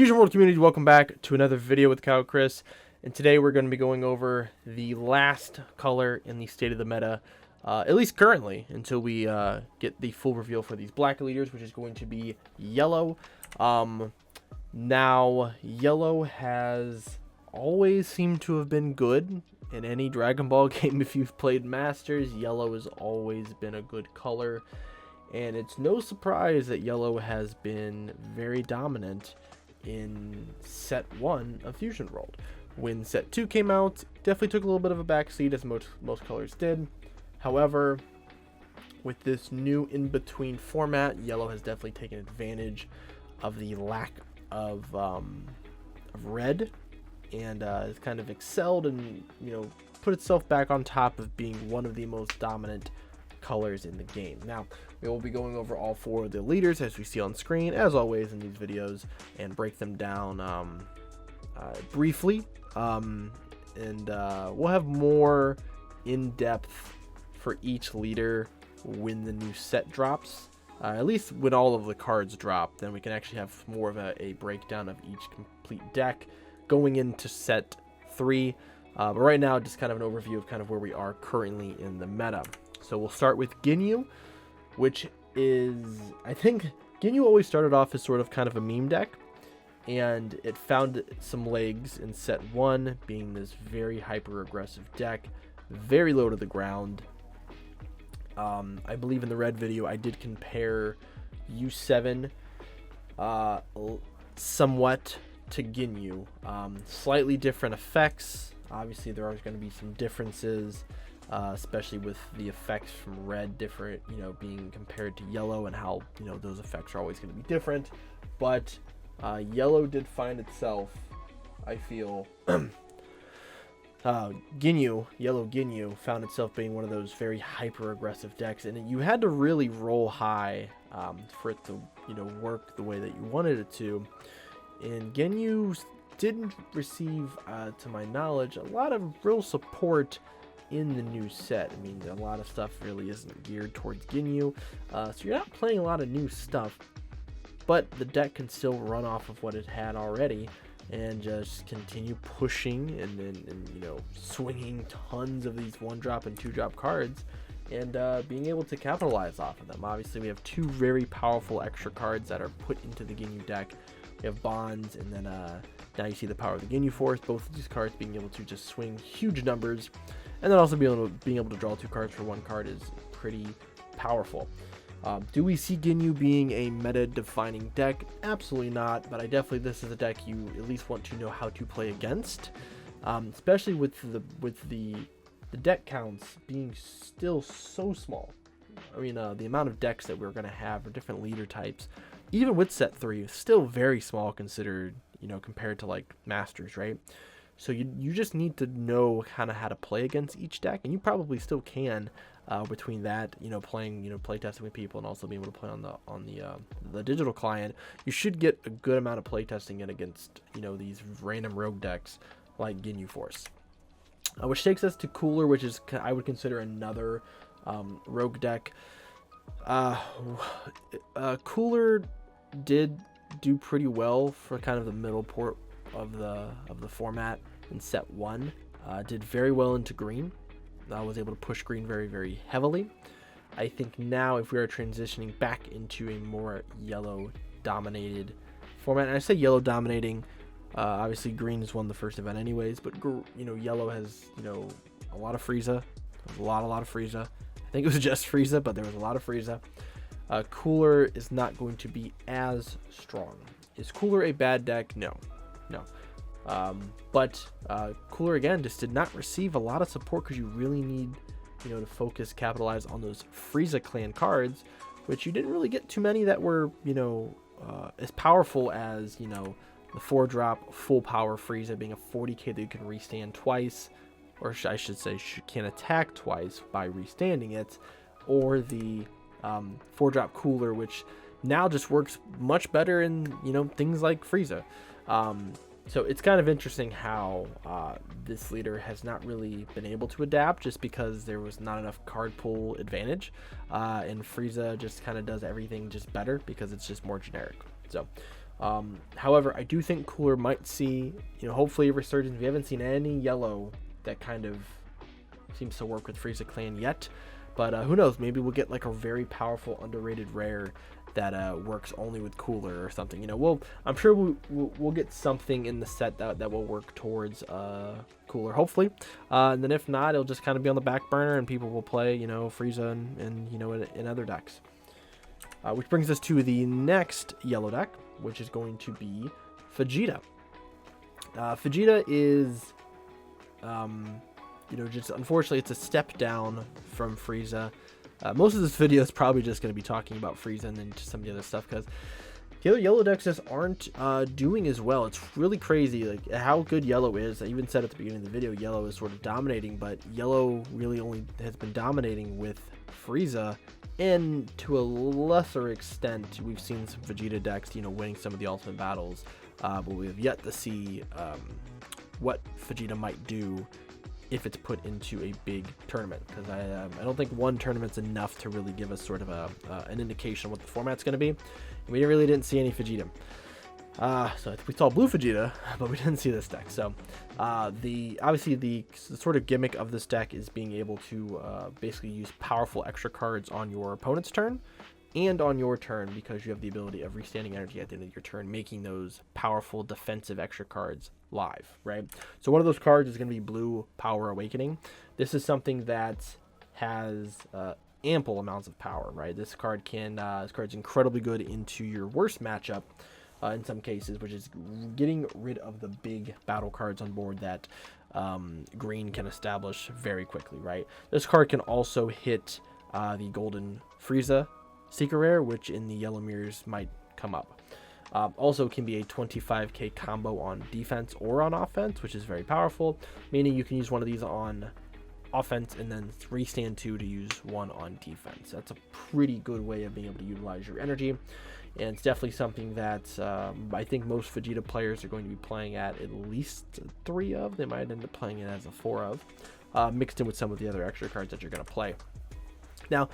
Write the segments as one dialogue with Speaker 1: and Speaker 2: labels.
Speaker 1: Fusion World community, welcome back to another video with Kyle Chris, and today we're going to be going over the last color in the state of the meta, at least currently, until we get the full reveal for these black leaders, which is going to be yellow. Now, yellow has always seemed to have been good in any Dragon Ball game. If you've played Masters, yellow has always been a good color, and it's no surprise that yellow has been very dominant in set 1 of Fusion World. When set 2 came out, definitely took a little bit of a backseat, as most colors did. However, with this new in-between format, yellow has definitely taken advantage of the lack of red, and has kind of excelled and, put itself back on top of being one of the most dominant colors in the game. Now, we will be going over all 4 of the leaders as we see on screen, as always in these videos, and break them down briefly. We'll have more in-depth for each leader when the new set drops. At least when all of the cards drop, then we can actually have more of a breakdown of each complete deck going into set 3. But right now, just kind of an overview of kind of where we are currently in the meta. So we'll start with Ginu, which is, I think, Ginu always started off as sort of kind of a meme deck, and it found some legs in set 1, being this very hyper-aggressive deck, very low to the ground. I believe in the red video, I did compare U7 somewhat to Ginu. Slightly different effects. Obviously, there are going to be some differences. Especially with the effects from red different, being compared to yellow, and how, those effects are always going to be different. But yellow did find itself, I feel, yellow Ginu found itself being one of those very hyper aggressive decks, and you had to really roll high for it to, work the way that you wanted it to. And Ginu didn't receive, to my knowledge, a lot of real support in the new set. I mean, a lot of stuff really isn't geared towards Ginu, so you're not playing a lot of new stuff, but the deck can still run off of what it had already and just continue pushing and swinging tons of these 1-drop and 2-drop cards, and being able to capitalize off of them. Obviously, we have 2 very powerful extra cards that are put into the Ginu deck. We have Bonds, and then now you see the power of the Ginu Force. Both of these cards being able to just swing huge numbers, and then also being able to draw 2 cards for 1 card is pretty powerful. Do we see Ginu being a meta-defining deck? Absolutely not, but this is a deck you at least want to know how to play against, especially with the deck counts being still so small. I mean, the amount of decks that we're going to have for different leader types, even with set 3, is still very small considered, compared to like Masters, right? So you just need to know kind of how to play against each deck, and you probably still can between that, playing, playtesting with people, and also being able to play on the digital client. You should get a good amount of playtesting in against, these random rogue decks like Ginu Force. Which takes us to Cooler, which is, I would consider, another rogue deck. Cooler did do pretty well for kind of the middle port of the format in set 1. Did very well into green. I was able to push green very, very heavily. I think now, if we are transitioning back into a more yellow dominated format, and I say yellow dominating, obviously green has won the first event anyways, but yellow has a lot of Frieza. A lot of Frieza. I think it was just Frieza, but there was a lot of Frieza. Cooler is not going to be as strong. Is Cooler a bad deck? No. But Cooler, again, just did not receive a lot of support, because you really need, to capitalize on those Frieza clan cards, which you didn't really get too many that were, as powerful as, the 4-drop full power Frieza, being a 40k that you can restand twice, or I should say can attack twice by restanding it, or the 4-drop Cooler, which now just works much better in, things like Frieza. So it's kind of interesting how this leader has not really been able to adapt, just because there was not enough card pool advantage, and Frieza just kind of does everything just better because it's just more generic. So However, I do think Cooler might see, hopefully a resurgence. We haven't seen any yellow that kind of seems to work with Frieza Clan yet, but who knows? Maybe we'll get like a very powerful, underrated rare that works only with Cooler or something. I'm sure we'll get something in the set that will work towards Cooler, hopefully. And then if not, it'll just kind of be on the back burner, and people will play, Frieza and in other decks. Which brings us to the next yellow deck, which is going to be Vegeta. Vegeta is, just unfortunately, it's a step down from Frieza. Most of this video is probably just going to be talking about Frieza and then just some of the other stuff, because the other yellow decks just aren't doing as well. It's really crazy, like how good yellow is. I even said at the beginning of the video, yellow is sort of dominating, but yellow really only has been dominating with Frieza, and to a lesser extent, we've seen some Vegeta decks, winning some of the ultimate battles, but we have yet to see what Vegeta might do if it's put into a big tournament, because I don't think one tournament's enough to really give us sort of an indication of what the format's going to be. And we really didn't see any Vegeta. So we saw blue Vegeta, but we didn't see this deck. So obviously the sort of gimmick of this deck is being able to basically use powerful extra cards on your opponent's turn and on your turn, because you have the ability of restanding energy at the end of your turn, making those powerful defensive extra cards live, right? So one of those cards is going to be Blue Power Awakening. This is something that has ample amounts of power, right? This card's incredibly good into your worst matchup in some cases, which is getting rid of the big battle cards on board that green can establish very quickly, right? This card can also hit the Golden Frieza Secret Rare, which in the yellow mirrors might come up. Also can be a 25k combo on defense or on offense, which is very powerful, meaning you can use one of these on offense and then restand 2 to use one on defense. That's a pretty good way of being able to utilize your energy, and it's definitely something that I think most Vegeta players are going to be playing at least 3 of. They might end up playing it as a 4 of, mixed in with some of the other extra cards that you're going to play. Now,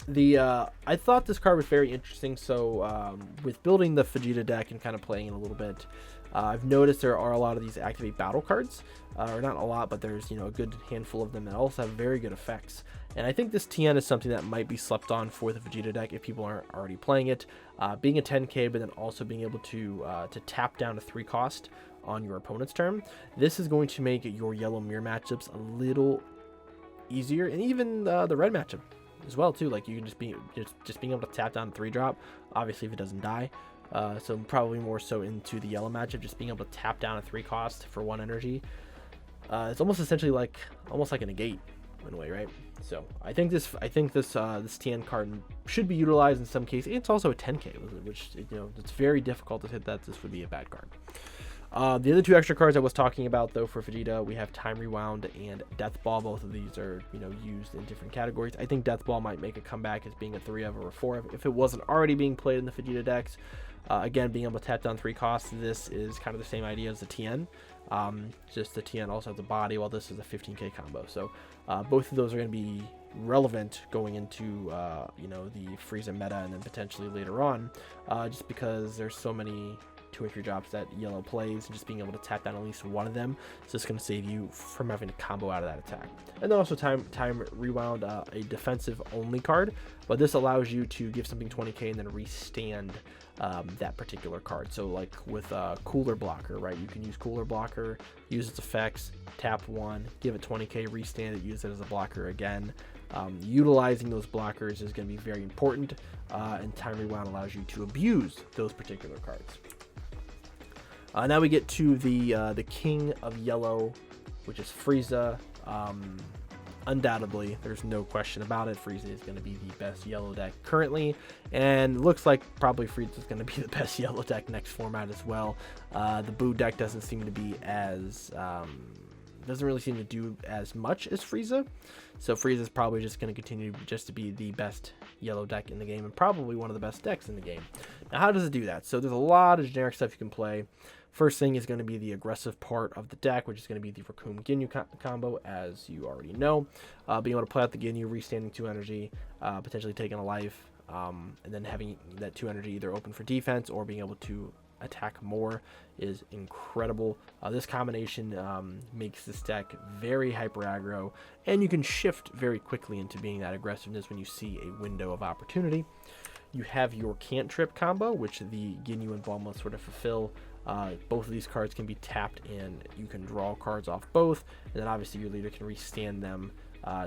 Speaker 1: I thought this card was very interesting. So with building the Vegeta deck and kind of playing it a little bit, I've noticed there are a lot of these activate battle cards, or not a lot, but there's a good handful of them that also have very good effects. And I think this TN is something that might be slept on for the Vegeta deck if people aren't already playing it. Being a 10k, but then also being able to tap down to 3 cost on your opponent's turn. This is going to make your yellow mirror matchups a little easier, and even the red matchup as well too. Like, you can just being able to tap down 3-drop, obviously if it doesn't die. So probably more so into the yellow matchup, just being able to tap down a 3 cost for 1 energy. It's almost essentially like a negate in a way, right? So I think this TN card should be utilized in some cases. It's also a 10k, which it's very difficult to hit that this would be a bad card. The other 2 extra cards I was talking about, though, for Vegeta, we have Time Rewound and Death Ball. Both of these are, used in different categories. I think Death Ball might make a comeback as being a 3 of or a 4 of if it wasn't already being played in the Vegeta decks. Again, being able to tap down 3 costs, this is kind of the same idea as the TN. Just the TN also has a body, while this is a 15k combo. So both of those are going to be relevant going into the Frieza meta, and then potentially later on, just because there's so many 2 or 3 drops that yellow plays, and just being able to tap down at least one of them, so it's going to save you from having to combo out of that attack. And then also time rewound, a defensive only card, but this allows you to give something 20k and then restand that particular card. So like with Cooler Blocker, right, you can use Cooler Blocker, use its effects, tap 1, give it 20k, restand it, use it as a blocker again. Utilizing those blockers is going to be very important, and Time Rewound allows you to abuse those particular cards. Now we get to the king of yellow, which is Frieza. Undoubtedly, there's no question about it, Frieza is going to be the best yellow deck currently, and looks like probably Frieza is going to be the best yellow deck next format as well. The Boo deck doesn't seem to be as doesn't really seem to do as much as Frieza, so Frieza is probably just going to continue just to be the best yellow deck in the game, and probably one of the best decks in the game. Now, how does it do that? So there's a lot of generic stuff you can play. First thing is going to be the aggressive part of the deck, which is going to be the Raccoon Ginu combo, as you already know. Being able to play out the Ginu, restanding 2 energy, potentially taking a life, and then having that 2 energy either open for defense or being able to attack more is incredible. This combination makes this deck very hyper aggro, and you can shift very quickly into being that aggressiveness when you see a window of opportunity. You have your cantrip combo, which the Ginu and Bulma sort of fulfill. Both of these cards can be tapped and you can draw cards off both, and then obviously your leader can restand them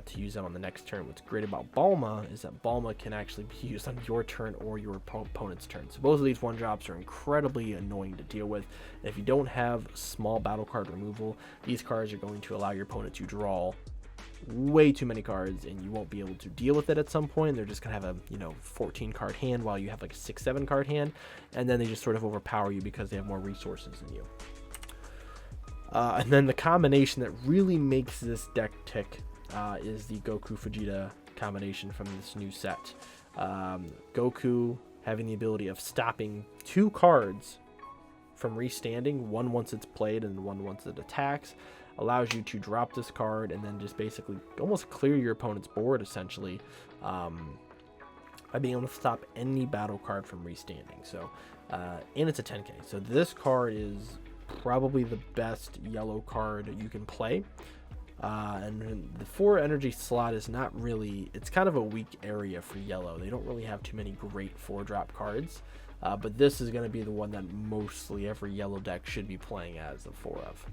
Speaker 1: to use them on the next turn. What's great about Bulma is that Bulma can actually be used on your turn or your opponent's turn. So both of these 1-drops are incredibly annoying to deal with. And if you don't have small battle card removal, these cards are going to allow your opponent to draw way too many cards, and you won't be able to deal with it at some point. They're just gonna have a 14 card hand while you have like a 6-7 card hand, and then they just sort of overpower you because they have more resources than you. And then the combination that really makes this deck tick is the Goku Vegeta combination from this new set. Goku having the ability of stopping 2 cards from restanding, one once it's played and one once it attacks, allows you to drop this card and then just basically almost clear your opponent's board essentially, by being able to stop any battle card from restanding. So and it's a 10k, so this card is probably the best yellow card you can play. And the 4 energy slot is not really, it's kind of a weak area for yellow. They don't really have too many great 4-drop cards, but this is going to be the one that mostly every yellow deck should be playing as the 4 of.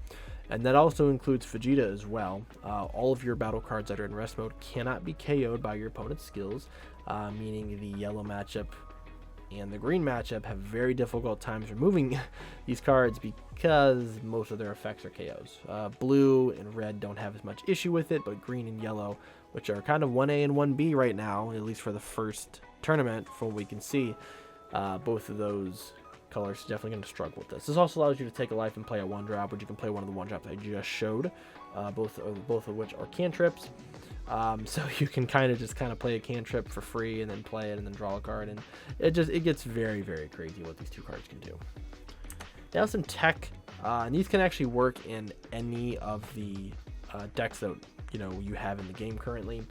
Speaker 1: And that also includes Vegeta as well. All of your battle cards that are in rest mode cannot be KO'd by your opponent's skills, meaning the yellow matchup and the green matchup have very difficult times removing these cards because most of their effects are KOs. Blue and red don't have as much issue with it, but green and yellow, which are kind of 1A and 1B right now, at least for the first tournament, from what we can see, both of those colors are definitely going to struggle with this. This also allows you to take a life and play a 1-drop, which you can play one of the 1-drops I just showed, both of which are cantrips. So you can kind of play a cantrip for free and then play it and then draw a card, and it gets very, very crazy what these 2 cards can do. Now some tech, and these can actually work in any of the decks that you have in the game currently,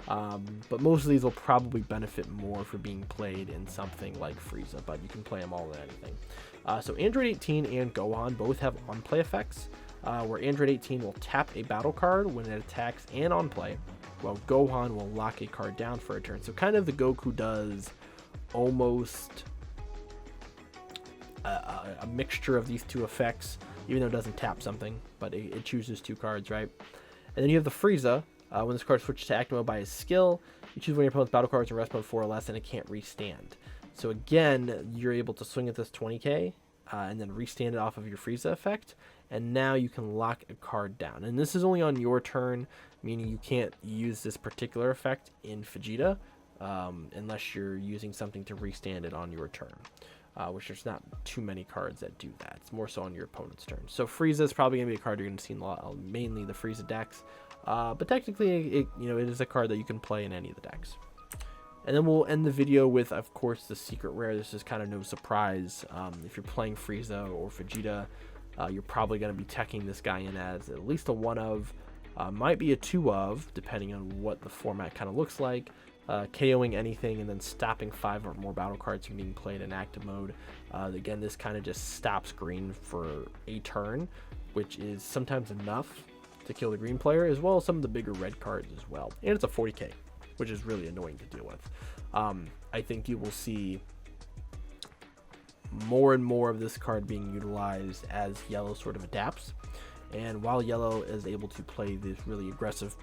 Speaker 1: but most of these will probably benefit more for being played in something like Frieza, but you can play them all in anything. So Android 18 and Gohan both have on play effects, where Android 18 will tap a battle card when it attacks and on play, while Gohan will lock a card down for a turn. So kind of the Goku does almost a mixture of these 2 effects, even though it doesn't tap something, but it chooses 2 cards, right? And then you have the Frieza. When this card switches to active mode by his skill, you choose one of your opponent's battle cards in rest mode 4 or less, and it can't restand. So again, you're able to swing at this 20k, and then restand it off of your Frieza effect, and now you can lock a card down. And this is only on your turn, meaning you can't use this particular effect in Vegeta unless you're using something to restand it on your turn, which there's not too many cards that do that. It's more so on your opponent's turn. So Frieza is probably going to be a card you're going to see in mainly the Frieza decks, but technically it is a card that you can play in any of the decks. And then we'll end the video with, of course, the secret rare. This is kind of no surprise. If you're playing Frieza or Vegeta, you're probably going to be teching this guy in as at least a 1 of, might be a 2 of, depending on what the format kind of looks like, KOing anything and then stopping 5 or more battle cards from being played in active mode. Again, this kind of just stops green for a turn, which is sometimes enough to kill the green player, as well as some of the bigger red cards as well. And it's a 40k, which is really annoying to deal with. I think you will see more and more of this card being utilized as yellow sort of adapts. And while yellow is able to play this really aggressive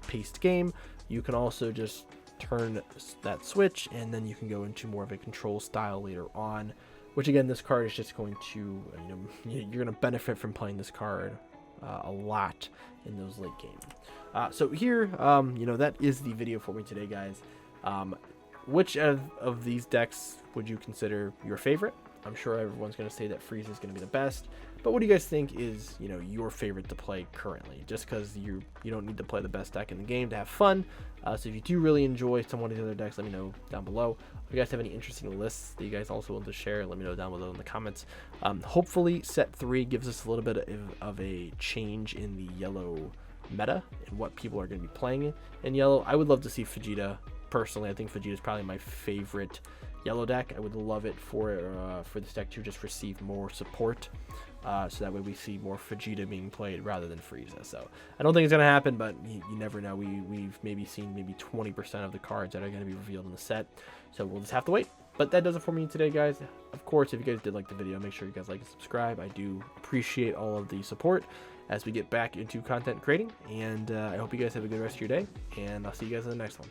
Speaker 1: paced game, you can also just turn that switch and then you can go into more of a control style later on, which again, this card is just going to, you're going to benefit from playing this card a lot in those late game. So here, that is the video for me today, guys. Which of these decks would you consider your favorite? I'm sure everyone's going to say that Frieza is going to be the best, but what do you guys think is, your favorite to play currently? Just because you don't need to play the best deck in the game to have fun. So if you do really enjoy some of these other decks, let me know down below. If you guys have any interesting lists that you guys also want to share, let me know down below in the comments. Hopefully set 3 gives us a little bit of a change in the yellow meta and what people are going to be playing in yellow. I would love to see Vegeta personally, I think Vegeta is probably my favorite yellow deck. I would love it for this deck to just receive more support, so that way we see more Vegeta being played rather than Frieza. So I don't think it's going to happen, but you never know. We've maybe seen maybe 20% of the cards that are going to be revealed in the set, so we'll just have to wait. But that does it for me today, guys. Of course, if you guys did like the video, make sure you guys like and subscribe. I do appreciate all of the support as we get back into content creating, and I hope you guys have a good rest of your day, and I'll see you guys in the next one.